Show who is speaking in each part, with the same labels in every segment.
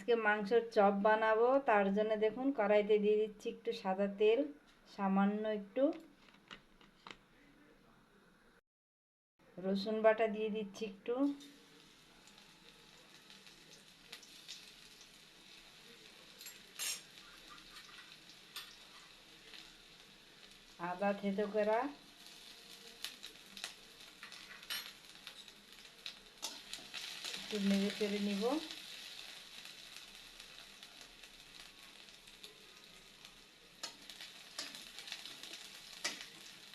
Speaker 1: আজকে মাংসের চপ বানাবো, তার জন্য দেখুন কড়াইতে দিয়ে দিচ্ছি একটু সাদা তেল, সামান্য একটু রসুন বাটা দিয়ে দিচ্ছি, একটু আদা থেতো করা, একটু নেড়ে চেড়ে নিব।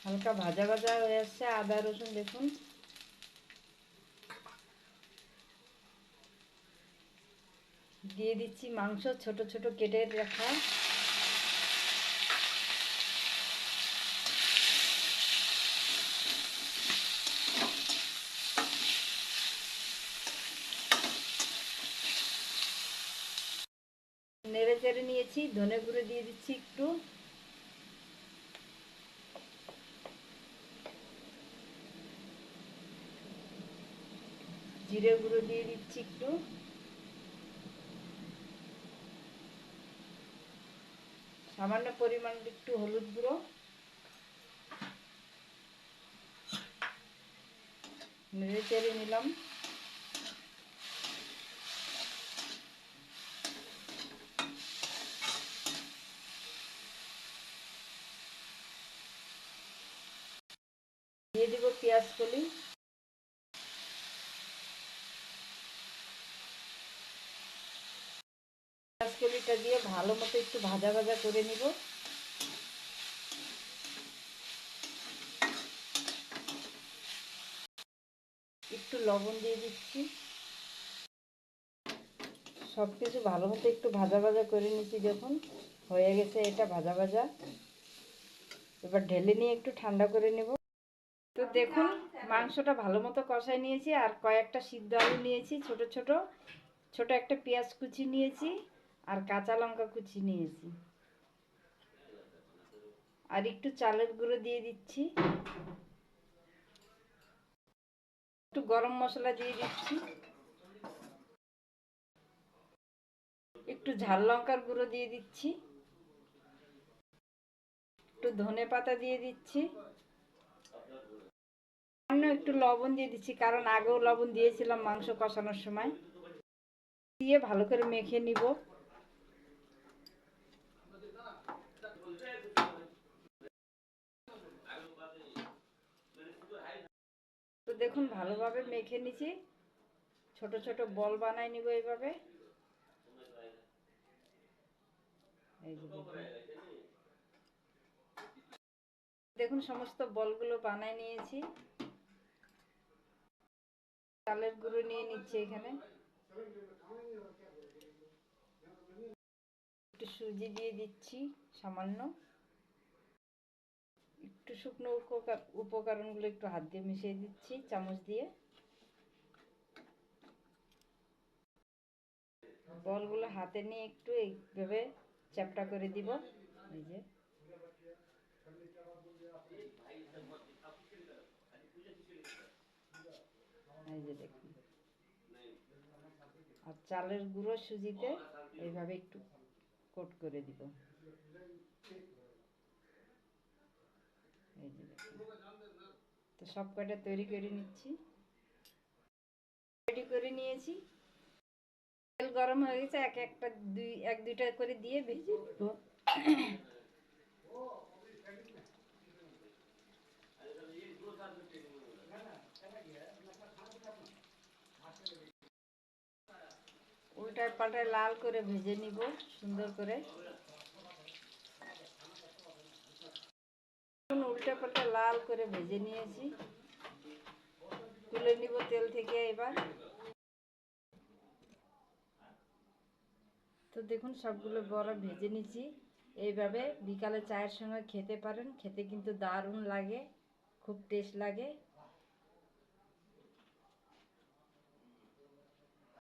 Speaker 1: হালকা ভাজা ভাজা হয়ে আসছে আদা রসুন, দেখুন দিয়ে দিচ্ছি মাংস ছোট ছোট কেটে রাখা। নেড়ে চেড়ে নিয়েছি, ধনে গুঁড়ো দিয়ে দিচ্ছি একটু, জিরে গুঁড়ো দিয়ে দিচ্ছি একটু, সামান্য পরিমাণ একটু হলুদ গুঁড়ো, নেড়ে চেড়ে নিলাম। দিয়ে দিব পেঁয়াজ কলি, পেঁয়াজ কলিটা দিয়ে ভালো মতো একটু ভাজা ভাজা করে নিব। একটু লবণ দিয়ে দিচ্ছি, সব কিছু ভালো মতো একটু ভাজা ভাজা করে নিচ্ছি। দেখুন হয়ে গেছে এটা ভাজা ভাজা। এবার ঢেলে নিয়ে একটু ঠান্ডা করে নেব। তো দেখুন মাংসটা ভালো মতো কষাই নিয়েছি, আর কয়েকটা সিদ্ধ আলু নিয়েছি, ছোট ছোট ছোট একটা পেঁয়াজ কুচি নিয়েছি, আর কাঁচা লঙ্কা কুচি নিয়েছি, আর একটু চালের গুঁড়ো দিয়ে দিচ্ছি, একটু গরম মশলা দিয়ে দিচ্ছি, একটু ঝাল লঙ্কার গুঁড়ো দিয়ে দিচ্ছি, একটু ধনে পাতা দিয়ে দিচ্ছি, একটু লবণ দিয়ে দিচ্ছি, কারণ আগেও লবণ দিয়েছিলাম মাংস কষানোর সময়। দিয়ে ভালো করে মেখে নিব। তো দেখুন ভালোভাবে মেখে নিছি, ছোট ছোট বল বানাই নিব এইভাবে। এই যে দেখুন সমস্ত বলগুলো বানাই নিয়েছি। চালের গুঁড়ো নিয়ে নিচ্ছি এখানে, একটু সুজি দিয়ে দিচ্ছি সামান্য, একটু শুকনো উপকরণগুলো একটু হাত দিয়ে মিশিয়ে দিচ্ছি চামচ দিয়ে। বলগুলো হাতে নিয়ে একটু এইভাবে চ্যাপটা করে দিব। এই যে দেখুন, আর চালের গুঁড়ো সুজিতে এইভাবে একটু কোট করে দিব। এই যে দেখুন, তো সব কটা তৈরি করে নিচ্ছি, রেডি করে নিয়েছি। তেল গরম হয়ে গেছে, এক দুইটা করে দিয়ে ভেজে নেব। উল্টায় পাল্টায় লাল করে ভেজে নিব সুন্দর করে। উল্টে পাল্টে লাল করে ভেজে নিয়েছি, তুলে নিব তেল থেকে এবার। তো দেখুন সবগুলো বড়া ভেজে নিচ্ছি। এইভাবে বিকালে চায়ের সঙ্গে খেতে পারেন, খেতে কিন্তু দারুণ লাগে, খুব টেস্ট লাগে।